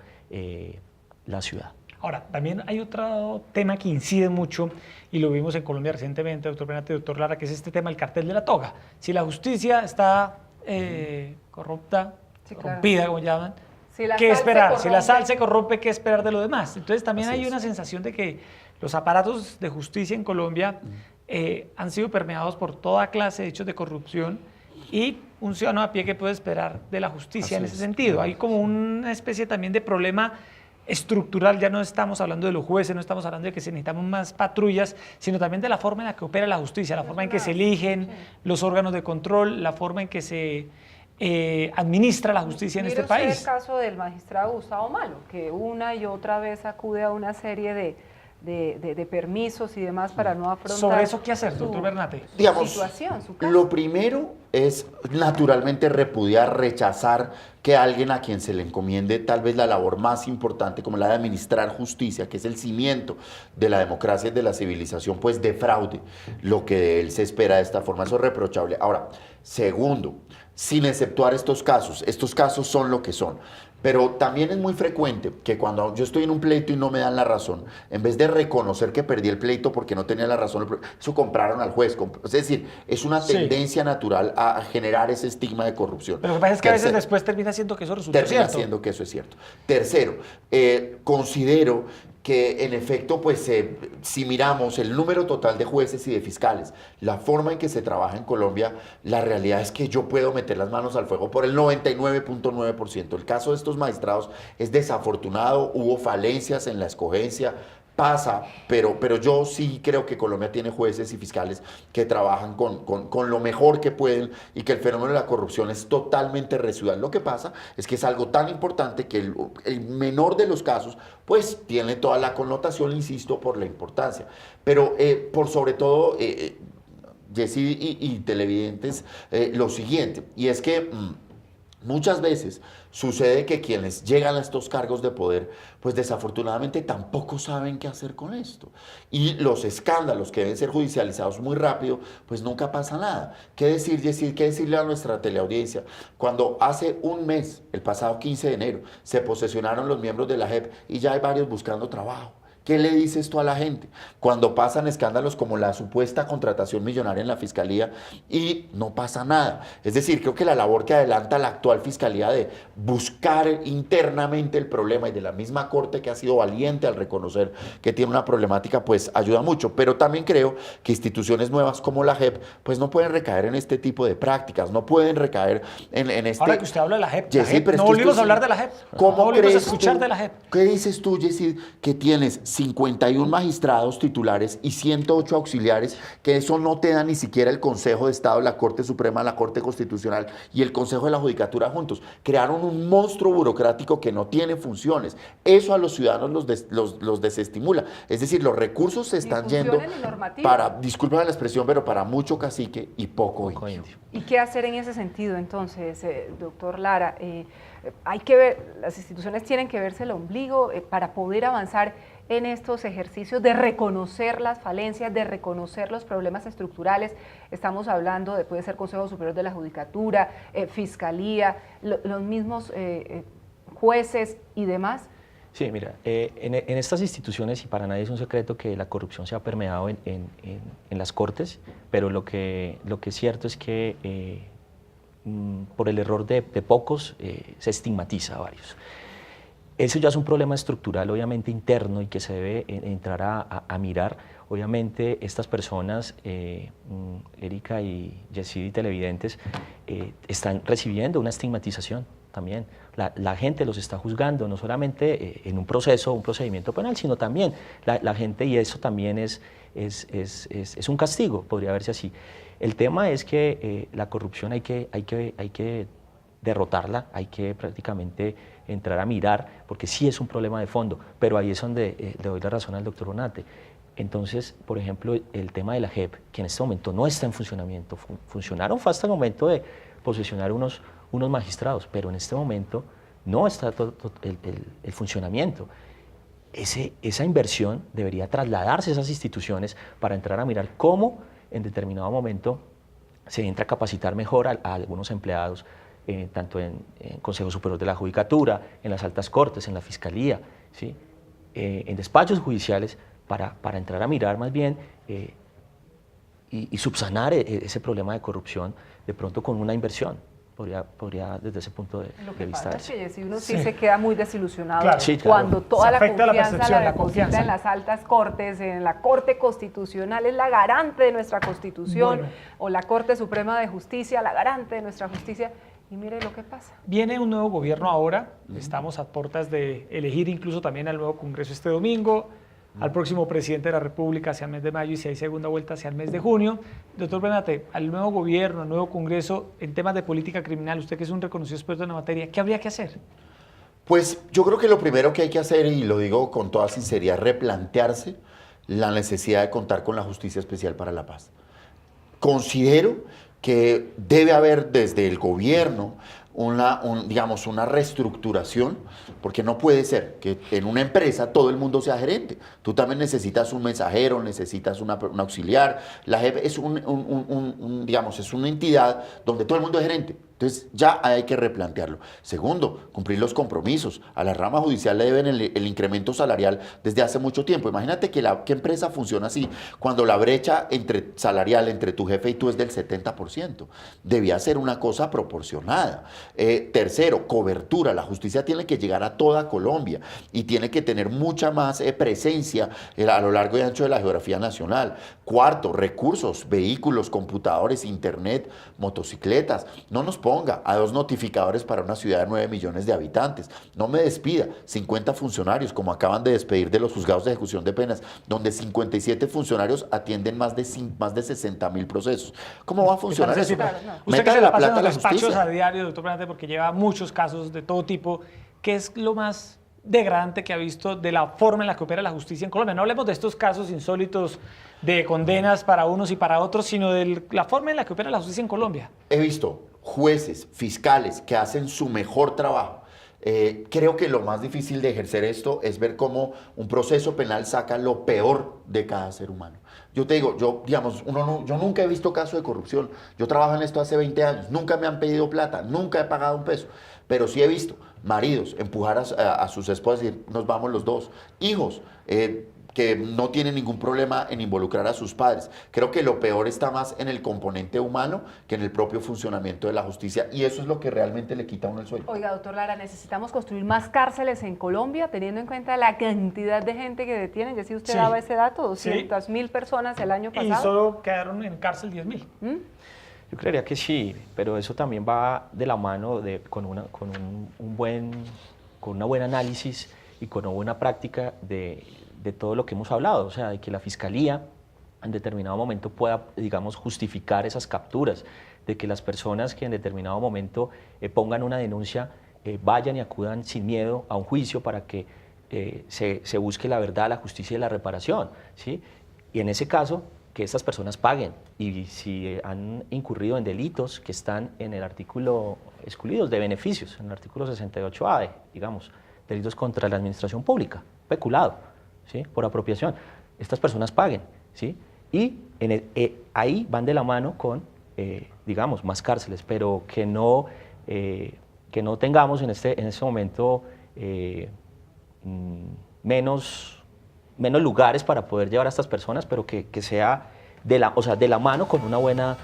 la ciudad. Ahora, también hay otro tema que incide mucho, y lo vimos en Colombia recientemente, doctor Bernate y doctor Lara, que es este tema del cartel de la toga. Si la justicia está corrupta, corrompida, como llaman, ¿qué esperar? Si la sal se corrompe, ¿qué esperar de lo demás? Entonces también hay una sensación de que los aparatos de justicia en Colombia han sido permeados por toda clase de hechos de corrupción, y un ciudadano a pie que puede esperar de la justicia en ese sentido. Hay como una especie también de problema estructural, ya no estamos hablando de los jueces, no estamos hablando de que necesitamos más patrullas, sino también de la forma en la que opera la justicia, la forma en que se eligen los órganos de control, la forma en que se administra la justicia en este país. El caso del magistrado Gustavo Malo, que una y otra vez acude a una serie de permisos y demás para no afrontar. ¿Sobre eso qué hacer, doctor su Bernate? Digamos, situación, su caso. lo primero es naturalmente repudiar, rechazar que alguien a quien se le encomiende tal vez la labor más importante como la de administrar justicia, que es el cimiento de la democracia y de la civilización, pues defraude lo que de él se espera de esta forma. Eso es reprochable. Ahora, segundo, sin exceptuar estos casos son lo que son. Pero también es muy frecuente que cuando yo estoy en un pleito y no me dan la razón, en vez de reconocer que perdí el pleito porque no tenía la razón, eso compraron al juez. Es decir, es una tendencia natural a generar ese estigma de corrupción. Pero lo que pasa es que a veces después termina siendo que eso resulta cierto. Termina siendo que eso es cierto. Tercero, considero que en efecto, pues si miramos el número total de jueces y de fiscales, la forma en que se trabaja en Colombia, la realidad es que yo puedo meter las manos al fuego por el 99.9%. El caso de estos magistrados es desafortunado, hubo falencias en la escogencia, pasa, pero yo sí creo que Colombia tiene jueces y fiscales que trabajan con lo mejor que pueden y que el fenómeno de la corrupción es totalmente residual. Lo que pasa es que es algo tan importante que el menor de los casos pues tiene toda la connotación, insisto, por la importancia. Pero por sobre todo, Jessy y televidentes, lo siguiente, y es que muchas veces sucede que quienes llegan a estos cargos de poder, pues desafortunadamente tampoco saben qué hacer con esto. Y los escándalos que deben ser judicializados muy rápido, pues nunca pasa nada. ¿Qué decir, Jessy? ¿Qué decirle a nuestra teleaudiencia? Cuando hace un mes, el pasado 15 de enero, se posesionaron los miembros de la JEP y ya hay varios buscando trabajo. ¿Qué le dice esto a la gente? Cuando pasan escándalos como la supuesta contratación millonaria en la Fiscalía y no pasa nada. Es decir, creo que la labor que adelanta la actual Fiscalía de buscar internamente el problema y de la misma Corte que ha sido valiente al reconocer que tiene una problemática, pues ayuda mucho. Pero también creo que instituciones nuevas como la JEP, pues no pueden recaer en este tipo de prácticas, no pueden recaer en este... Ahora que usted habla de la JEP, Jessy, pero no volvimos a hablar de la JEP. ¿Cómo no volvimos a crees escuchar tú, de la JEP. ¿Qué dices tú, Jessy, que tienes 51 magistrados titulares y 108 auxiliares, que eso no te da ni siquiera el Consejo de Estado, la Corte Suprema, la Corte Constitucional y el Consejo de la Judicatura juntos? Crearon un monstruo burocrático que no tiene funciones. Eso a los ciudadanos los desestimula. Es decir, los recursos se están yendo para, discúlpame la expresión, pero para mucho cacique y poco indio. ¿Y qué hacer en ese sentido entonces, doctor Lara? Hay que ver, las instituciones tienen que verse el ombligo para poder avanzar en estos ejercicios de reconocer las falencias, de reconocer los problemas estructurales. Estamos hablando de, puede ser Consejo Superior de la Judicatura, Fiscalía, los mismos jueces y demás. Sí, mira, en estas instituciones, y para nadie es un secreto que la corrupción se ha permeado en las Cortes, pero lo que es cierto es que por el error de pocos se estigmatiza a varios. Eso ya es un problema estructural, obviamente interno, y que se debe entrar a mirar. Obviamente estas personas, Erika y Jessy, televidentes, están recibiendo una estigmatización también. La gente los está juzgando, no solamente en un procedimiento penal, sino también la gente, y eso también es un castigo, podría verse así. El tema es que la corrupción hay que derrotarla, hay que prácticamente entrar a mirar, porque sí es un problema de fondo, pero ahí es donde le doy la razón al doctor Bernate. Entonces, por ejemplo, el tema de la JEP, que en este momento no está en funcionamiento, funcionaron hasta el momento de posesionar unos magistrados, pero en este momento no está el funcionamiento. Esa inversión debería trasladarse a esas instituciones para entrar a mirar cómo en determinado momento se entra a capacitar mejor a algunos empleados, tanto en Consejo Superior de la Judicatura, en las altas cortes, en la Fiscalía, ¿sí? En despachos judiciales, para entrar a mirar más bien y subsanar ese problema de corrupción, de pronto con una inversión. Podría desde ese punto de vista. Lo que pasa es que si uno sí se queda muy desilusionado, claro, sí, claro, cuando toda la confianza la confianza en las altas cortes, en la Corte Constitucional, es la garante de nuestra Constitución, bueno, o la Corte Suprema de Justicia, la garante de nuestra justicia. Y mire lo que pasa. Viene un nuevo gobierno ahora, estamos a puertas de elegir incluso también al nuevo Congreso este domingo, al próximo presidente de la República hacia el mes de mayo y si hay segunda vuelta hacia el mes de junio. Doctor Bernate, al nuevo gobierno, al nuevo Congreso, en temas de política criminal, usted que es un reconocido experto en la materia, ¿qué habría que hacer? Pues yo creo que lo primero que hay que hacer, y lo digo con toda sinceridad, es replantearse la necesidad de contar con la Justicia Especial para la Paz. Considero que debe haber desde el gobierno una reestructuración, porque no puede ser que en una empresa todo el mundo sea gerente. Tú también necesitas un mensajero, necesitas un auxiliar. La jefe es es una entidad donde todo el mundo es gerente. Entonces ya hay que replantearlo. Segundo, cumplir los compromisos. A la rama judicial le deben el incremento salarial desde hace mucho tiempo. Imagínate qué empresa funciona así cuando la brecha salarial entre tu jefe y tú es del 70%. Debía ser una cosa proporcionada. Tercero, cobertura. La justicia tiene que llegar a toda Colombia y tiene que tener mucha más presencia a lo largo y ancho de la geografía nacional. Cuarto, recursos, vehículos, computadores, internet, motocicletas. No nos ponga a 2 notificadores para una ciudad de 9 millones de habitantes. No me despida 50 funcionarios, como acaban de despedir de los juzgados de ejecución de penas, donde 57 funcionarios atienden más de 60.000 procesos. ¿Cómo va a funcionar eso? Usted que se la pasa en los despachos a diario, doctor Bernate, porque lleva muchos casos de todo tipo, ¿qué es lo más degradante que ha visto de la forma en la que opera la justicia en Colombia? No hablemos de estos casos insólitos de condenas para unos y para otros, sino de la forma en la que opera la justicia en Colombia. He visto jueces, fiscales que hacen su mejor trabajo. Creo que lo más difícil de ejercer esto es ver cómo un proceso penal saca lo peor de cada ser humano. Yo te digo, yo nunca he visto caso de corrupción. Yo trabajo en esto hace 20 años. Nunca me han pedido plata, nunca he pagado un peso. Pero sí he visto maridos empujar a sus esposas y decir, nos vamos los dos. Hijos que no tienen ningún problema en involucrar a sus padres. Creo que lo peor está más en el componente humano que en el propio funcionamiento de la justicia, y eso es lo que realmente le quita a uno el sueño. Oiga, doctor Lara, necesitamos construir más cárceles en Colombia, teniendo en cuenta la cantidad de gente que detienen. Ya si usted daba ese dato, 200.000 personas el año pasado. Y solo quedaron en cárcel 10.000. Yo creería que sí, pero eso también va de la mano con un buen análisis y con una buena práctica de todo lo que hemos hablado, o sea, de que la Fiscalía en determinado momento pueda, digamos, justificar esas capturas, de que las personas que en determinado momento pongan una denuncia vayan y acudan sin miedo a un juicio para que se busque la verdad, la justicia y la reparación, ¿sí? Y en ese caso, que estas personas paguen, y si han incurrido en delitos que están en el artículo excluidos de beneficios, en el artículo 68A, digamos, delitos contra la administración pública, peculado, ¿sí? Por apropiación, estas personas paguen, ¿sí? Y ahí van de la mano con, digamos, más cárceles, pero que no tengamos en este momento menos lugares para poder llevar a estas personas, pero que sea de la mano con una buena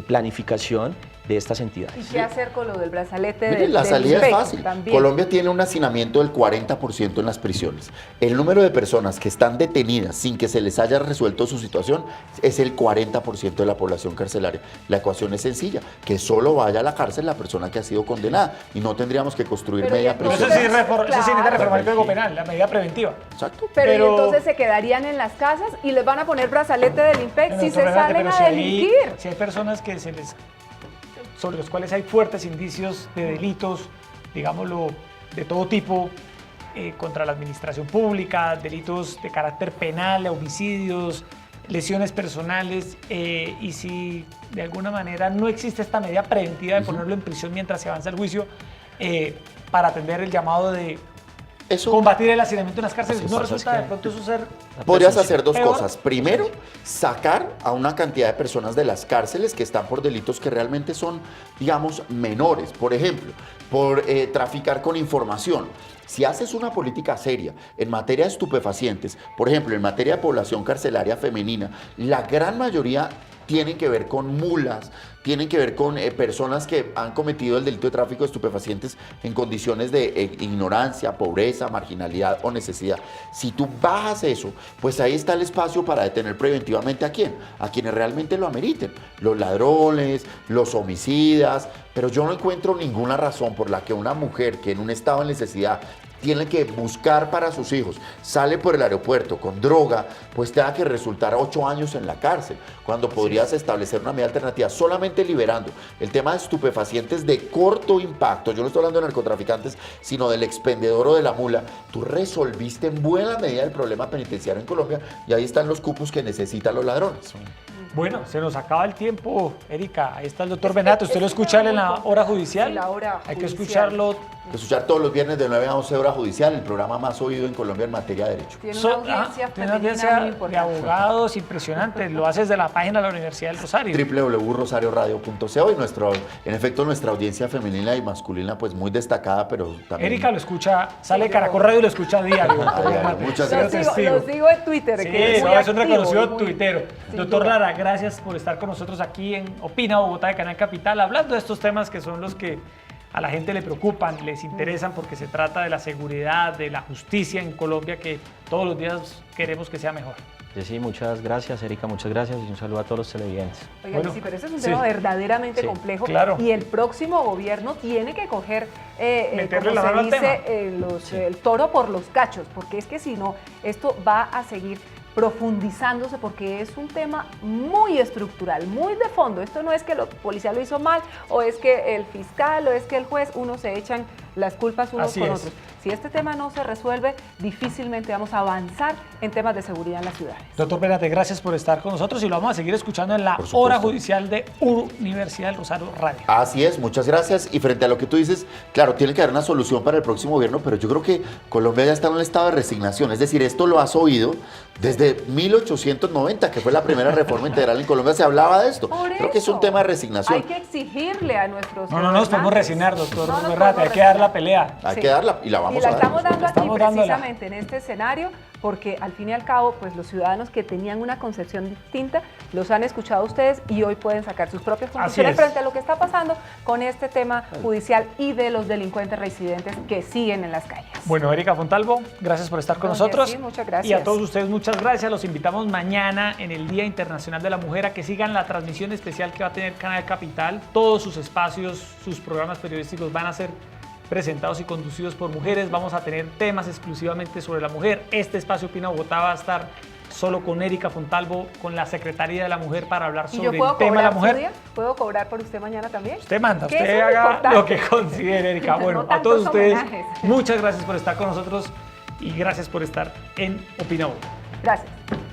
planificación de estas entidades. ¿Y qué hacer con lo del brazalete? Mire, la salida es fácil. También. Colombia tiene un hacinamiento del 40% en las prisiones. El número de personas que están detenidas sin que se les haya resuelto su situación es el 40% de la población carcelaria. La ecuación es sencilla, que solo vaya a la cárcel la persona que ha sido condenada y no tendríamos que construir media prisión. Eso sí necesita reformar el Código Penal, la medida preventiva. Exacto. Pero entonces se quedarían en las casas y les van a poner brazalete del INPEC si se salen a delinquir. Si hay personas que sobre los cuales hay fuertes indicios de delitos, digámoslo, de todo tipo, contra la administración pública, delitos de carácter penal, homicidios, lesiones personales, y si de alguna manera no existe esta medida preventiva de ponerlo en prisión mientras se avanza el juicio, para atender el llamado de combatir el hacinamiento en las cárceles, ¿no resulta de pronto eso ser? Podrías hacer dos cosas. Primero, sacar a una cantidad de personas de las cárceles que están por delitos que realmente son, digamos, menores. Por ejemplo, por traficar con información. Si haces una política seria en materia de estupefacientes, por ejemplo, en materia de población carcelaria femenina, la gran mayoría tienen que ver con mulas, tienen que ver con personas que han cometido el delito de tráfico de estupefacientes en condiciones de ignorancia, pobreza, marginalidad o necesidad. Si tú bajas eso, pues ahí está el espacio para detener preventivamente ¿a quién? A quienes realmente lo ameriten, los ladrones, los homicidas, pero yo no encuentro ninguna razón por la que una mujer que en un estado de necesidad tiene que buscar para sus hijos, sale por el aeropuerto con droga, pues tenga que resultar 8 años en la cárcel, cuando podrías establecer una medida alternativa, solamente liberando el tema de estupefacientes de corto impacto, yo no estoy hablando de narcotraficantes, sino del expendedor o de la mula, tú resolviste en buena medida el problema penitenciario en Colombia y ahí están los cupos que necesitan los ladrones. Bueno, se nos acaba el tiempo, Erika. Ahí está el doctor Benato. ¿Usted lo escucha en la hora judicial? En la hora Hay que judicial. escucharlo. Escuchar todos los viernes de 9 a 11 horas judicial, el programa más oído en Colombia en materia de derecho. Tiene una audiencia tiene una femenina audiencia muy de importante. abogados impresionante. Lo haces de la página de la Universidad del Rosario. www.rosarioradio.co y en efecto nuestra audiencia femenina y masculina pues muy destacada, pero también... Erika lo escucha, sale de Caracol Radio y lo escucha a diario. Muchas Los gracias. sigo, los sigo en Twitter. Sí, que es muy es un activo, reconocido muy- tuitero. sin Doctor duda. Lara, gracias por estar con nosotros aquí en Opina Bogotá de Canal Capital, hablando de estos temas que son los que a la gente le preocupan, les interesan, porque se trata de la seguridad, de la justicia en Colombia, que todos los días queremos que sea mejor. Sí, muchas gracias, Erika, muchas gracias y un saludo a todos los televidentes. Oigan, Bueno, sí, pero ese es un sí. tema verdaderamente Sí, complejo claro. y el próximo gobierno tiene que coger, Meterle como la mano se al dice, el toro por los cachos, porque es que si no, esto va a seguir profundizándose porque es un tema muy estructural, muy de fondo. Esto no es que el policía lo hizo mal o es que el fiscal o es que el juez, unos se echan las culpas unos Así con es. otros. Si este tema no se resuelve, difícilmente vamos a avanzar en temas de seguridad en las ciudades. Doctor Benate, gracias por estar con nosotros y lo vamos a seguir escuchando en la Por supuesto. hora judicial de Universidad del Rosario Radio. Así es, muchas gracias. Y frente a lo que tú dices, claro, tiene que haber una solución para el próximo gobierno, pero yo creo que Colombia ya está en un estado de resignación. Es decir, esto lo has oído desde 1890, que fue la primera reforma integral en Colombia, se hablaba de esto. Por Creo que es un eso, tema de resignación. Hay que exigirle a nuestros No nos podemos gobernantes. resignar, doctor No nos Berrate, podemos hay que dar la resignar. pelea. Hay Sí. que darla y la vamos Y la a dar. estamos dando aquí Estamos dándola. precisamente en este escenario porque al fin y al cabo, pues los ciudadanos que tenían una concepción distinta los han escuchado a ustedes y hoy pueden sacar sus propias conclusiones es. frente a lo que está pasando con este tema judicial y de los delincuentes reincidentes que siguen en las calles. Bueno, Erika Fontalvo, gracias por estar con Don nosotros. Jessy, muchas gracias. Y a todos ustedes, muchas gracias. Los invitamos mañana en el Día Internacional de la Mujer a que sigan la transmisión especial que va a tener Canal Capital. Todos sus espacios, sus programas periodísticos van a ser presentados y conducidos por mujeres. Vamos a tener temas exclusivamente sobre la mujer. Este espacio Opina Bogotá va a estar solo con Erika Fontalvo, con la Secretaría de la Mujer, para hablar ¿Y sobre yo puedo el tema de la cobrar su mujer. día? ¿Puedo cobrar por usted mañana también? Usted manda, Que usted eso es lo haga importante. lo que considere, Erika. Bueno, No a todos tantos ustedes, homenajes. muchas gracias por estar con nosotros y gracias por estar en Opina Bogotá. Gracias.